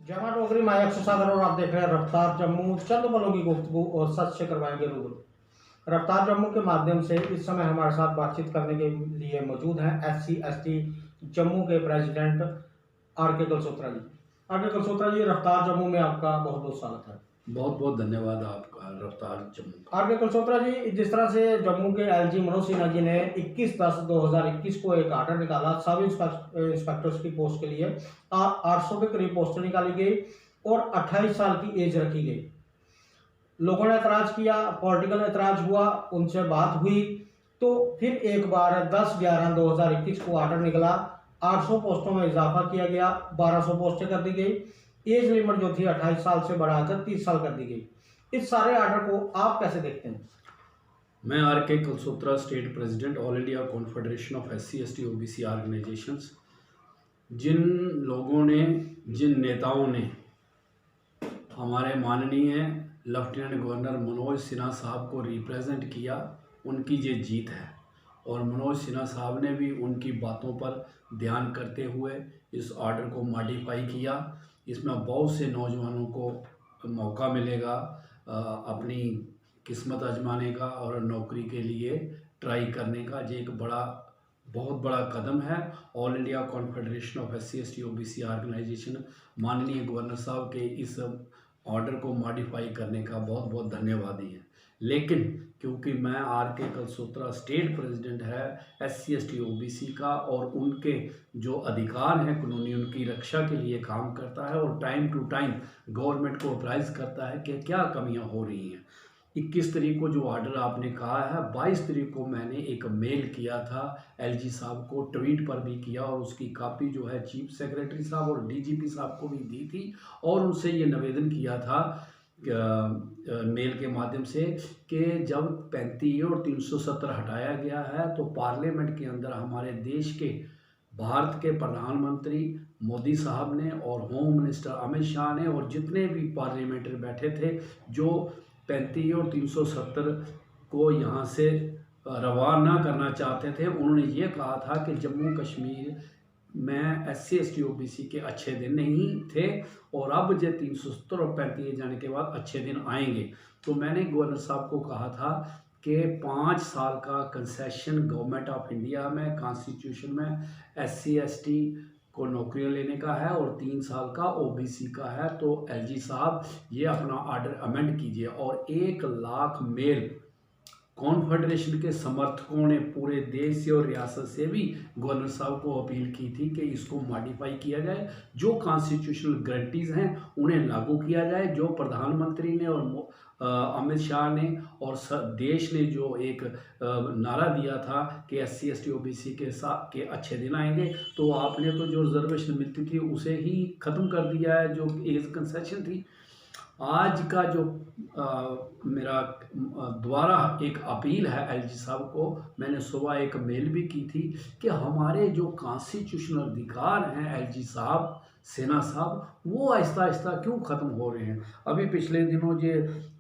जय मां डोगरी, मैं अक्षय सागर और आप देख रहे हैं रफ्तार जम्मू। चंद पलों की गुफ्तगू और सच से करवाएंगे रूबरू। रफ्तार जम्मू के माध्यम से इस समय हमारे साथ बातचीत करने के लिए मौजूद हैं SC/ST जम्मू के प्रेसिडेंट RK कलसोत्रा जी। RK कलसोत्रा जी, रफ्तार जम्मू में आपका बहुत बहुत स्वागत है। बहुत बहुत धन्यवाद आपका रफ्तार जम्मू का। RK कलसोत्रा जी, जिस तरह से जम्मू के LG मनोज सिन्हा जी ने 21/10/2021 को एक आर्डर निकाला सब इंस्पेक्टर्स की पोस्ट के लिए, 800 के करीब पोस्टें निकाली गई और 28 साल की एज रखी गई। लोगों ने एतराज किया, पॉलिटिकल एतराज हुआ, उनसे बात हुई, तो फिर एक बार 10/11/2021 को आर्डर निकला, 800 पोस्टों में इजाफा किया गया, 1200 पोस्टें कर दी गई। एज लिमिट जो थी 28 साल से बढ़ाकर 30 साल कर दी गई। इस सारे आर्डर को आप कैसे देखते हैं? मैं RK Kalsotra, state president, all India confederation of SC/ST OBC organisations. जिन लोगों ने, जिन नेताओं ने हमारे माननीय लेफ्टिनेंट गवर्नर मनोज सिन्हा साहब को रिप्रेजेंट किया, उनकी ये जीत है। और मनोज सिन्हा साहब ने भी उनकी बातों पर ध्यान करते हुए इस ऑर्डर को मॉडिफाई किया। इसमें बहुत से नौजवानों को मौका मिलेगा अपनी किस्मत आजमाने का और नौकरी के लिए ट्राई करने का। ये एक बहुत बड़ा कदम है। All India confederation of SC/ST OBC organisation माननीय गवर्नर साहब के इस ऑर्डर को मॉडिफाई करने का बहुत बहुत धन्यवादी है। लेकिन क्योंकि मैं RK कलसोत्रा स्टेट प्रेसिडेंट है SC/ST OBC का और उनके जो अधिकार हैं कानूनी, उनकी रक्षा के लिए काम करता है और टाइम टू टाइम गवर्नमेंट को अप्राइज करता है कि क्या कमियां हो रही हैं। 21 तारीख को जो ऑर्डर आपने कहा है, 22 तारीख को मैंने एक मेल किया था LG साहब को, ट्वीट पर भी किया और उसकी कॉपी जो है चीफ सेक्रेटरी साहब और DGP साहब को भी दी थी और उनसे ये निवेदन किया था मेल के माध्यम से कि जब 35 और 370 हटाया गया है तो पार्लियामेंट के अंदर हमारे देश के भारत के प्रधानमंत्री मोदी साहब ने और होम मिनिस्टर अमित शाह ने और जितने भी पार्लियामेंटर बैठे थे जो 35 और 370 को यहाँ से रवाना करना चाहते थे, उन्होंने ये कहा था कि जम्मू कश्मीर में SC/ST OBC के अच्छे दिन नहीं थे और अब जो 370 और 35 जाने के बाद अच्छे दिन आएंगे। तो मैंने गवर्नर साहब को कहा था कि 5 साल का कंसेशन गवर्नमेंट ऑफ इंडिया में कॉन्स्टिट्यूशन में SC/ST को नौकरियां लेने का है और 3 साल का OBC का है। तो LG साहब ये अपना ऑर्डर अमेंड कीजिए। और 1 लाख मेल कॉन्फेडरेशन के समर्थकों ने पूरे देश से और रियासत से भी गवर्नर साहब को अपील की थी कि इसको मॉडिफाई किया जाए, जो कॉन्स्टिट्यूशनल गारंटीज़ हैं उन्हें लागू किया जाए। जो प्रधानमंत्री ने और अमित शाह ने और देश ने जो एक नारा दिया था कि SC/ST OBC के अच्छे दिन आएंगे, तो आपने तो जो रिजर्वेशन मिलती थी उसे ही ख़त्म कर दिया है, जो एज कंसेशन थी। आज का जो मेरा द्वारा एक अपील है LG साहब को, मैंने सुबह एक मेल भी की थी कि हमारे जो कॉन्स्टिट्यूशनल अधिकार हैं LG साहब, सिन्हा साहब, वो आहिस्ता आहिस्ता क्यों ख़त्म हो रहे हैं। अभी पिछले दिनों ये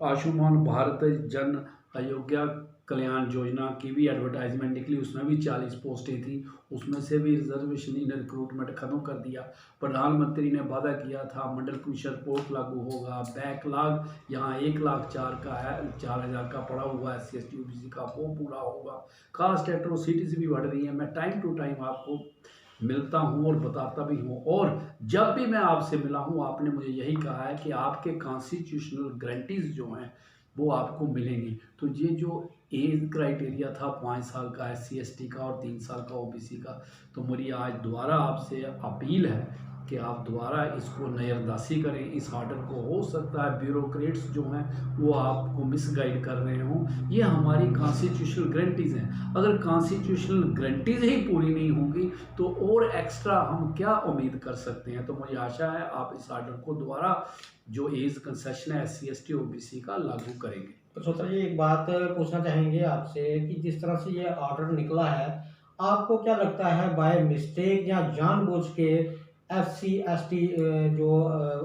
आयुष्मान भारत जन आरोग्य कल्याण योजना की भी एडवर्टाइजमेंट निकली, उसमें भी 40 पोस्टें थी, उसमें से भी रिजर्वेशन इन रिक्रूटमेंट ख़त्म कर दिया। प्रधानमंत्री ने वादा किया था मंडल कमीशन पोस्ट लागू होगा, बैकलॉग यहाँ 1,04,000 का है, 4,000 का पड़ा हुआ है SC/ST OBC का, वो पूरा होगा। कास्ट एट्रोसिटीज़ भी बढ़ रही हैं। मैं टाइम टू टाइम आपको मिलता हूँ और बताता भी हूँ, और जब भी मैं आपसे मिला हूँ आपने मुझे यही कहा है कि आपके कॉन्स्टिट्यूशनल गारंटीज़ जो हैं वो आपको मिलेंगी। तो ये जो एज क्राइटेरिया था 5 साल का SC/ST का और 3 साल का OBC का, तो मेरी आज दोबारा आपसे अपील है कि आप दोबारा इसको नज़रअंदाज़ी करें इस ऑर्डर को। हो सकता है ब्यूरोक्रेट्स जो हैं वो आपको मिसगाइड कर रहे हों। ये हमारी कॉन्स्टिट्यूशनल गारंटीज़ हैं। अगर कॉन्स्टिट्यूशनल गारंटीज़ ही पूरी नहीं होंगी तो और एक्स्ट्रा हम क्या उम्मीद कर सकते हैं। तो मुझे आशा है आप इस ऑर्डर को दोबारा जो एज कंसेशन है SC/ST OBC का लागू करेंगे। तो सोचा जी, एक बात पूछना चाहेंगे आपसे कि जिस तरह से ये ऑर्डर निकला है, आपको क्या लगता है बाय मिस्टेक या जानबूझ के SC/ST जो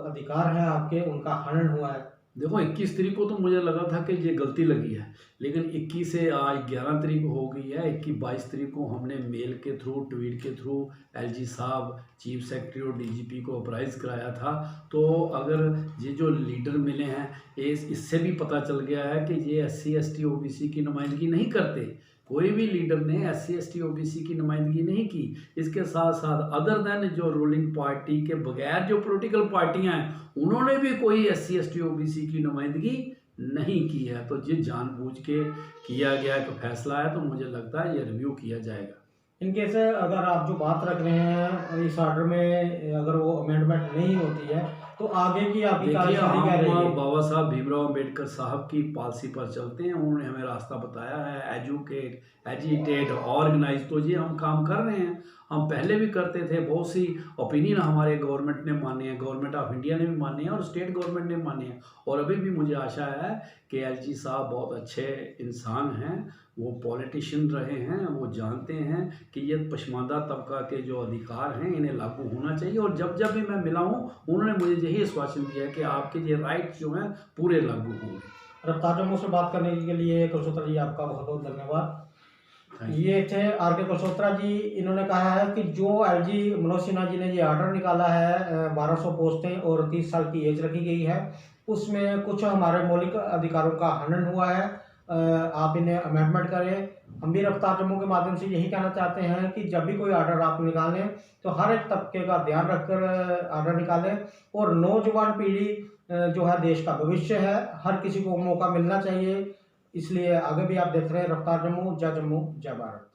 अधिकार है आपके, उनका हनन हुआ है? देखो 21 तारीख को तो मुझे लगा था कि ये गलती लगी है, लेकिन 21 से आज 11 तारीख हो गई है। 22 तारीख को हमने मेल के थ्रू, ट्वीट के थ्रू एलजी साहब, चीफ सेक्रेटरी और डीजीपी को अप्राइज कराया था। तो अगर ये जो लीडर मिले हैं, इससे भी पता चल गया है कि ये SC ST OBC की नुमाइंदगी नहीं करते। कोई भी लीडर ने SC ST OBC की नुमाइंदगी नहीं की। इसके साथ साथ अदर देन जो रूलिंग पार्टी के बगैर जो पॉलिटिकल पार्टियां हैं, उन्होंने भी कोई SC ST OBC की नुमाइंदगी नहीं की है। तो ये जानबूझ के किया गया एक फैसला है, तो मुझे लगता है ये रिव्यू किया जाएगा। इनके से अगर आप जो बात रख रहे हैं इस ऑर्डर में, अगर वो अमेंडमेंट नहीं होती है तो आगे की आपकी कार्यशैली क्या रहेगी? बाबा साहब भीमराव अम्बेडकर साहब की पॉलिसी पर चलते हैं। उन्होंने हमें रास्ता बताया है, एजुकेट, एजिटेट, ऑर्गेनाइज। तो ये हम काम कर रहे हैं, हम पहले भी करते थे। बहुत सी ओपिनियन हमारे गवर्नमेंट ने माने हैं, गवर्नमेंट ऑफ इंडिया ने भी माने हैं और स्टेट गवर्नमेंट ने माने हैं। और अभी भी मुझे आशा है कि LG साहब बहुत अच्छे इंसान हैं, वो पॉलिटिशियन रहे हैं, वो जानते हैं कि ये पसमानदा तबका के जो अधिकार हैं इन्हें लागू होना चाहिए। और जब जब भी मैं मिला हूँ, उन्होंने मुझे यही आश्वासन दिया है कि आपके ये राइट्स जो हैं पूरे लागू होंगे। रफ्तार जम्मू से बात करने के लिए कुलसोत्रा जी आपका बहुत बहुत धन्यवाद। ये थे RK कुलसोत्रा जी। इन्होंने कहा है कि जो LG मनोज सिन्हा जी ने ये ऑर्डर निकाला है, 1200 पोस्टें और 30 साल की एज रखी गई है, उसमें कुछ हमारे मौलिक अधिकारों का हनन हुआ है। आप इन्हें अमेंडमेंट करें। हम भी रफ्तार जम्मू के माध्यम से यही कहना चाहते हैं कि जब भी कोई ऑर्डर आप निकालें तो हर एक तबके का ध्यान रखकर ऑर्डर निकालें। और नौजवान पीढ़ी जो है देश का भविष्य है, हर किसी को मौका मिलना चाहिए। इसलिए आगे भी आप देख रहे हैं रफ्तार जम्मू, जय भारत।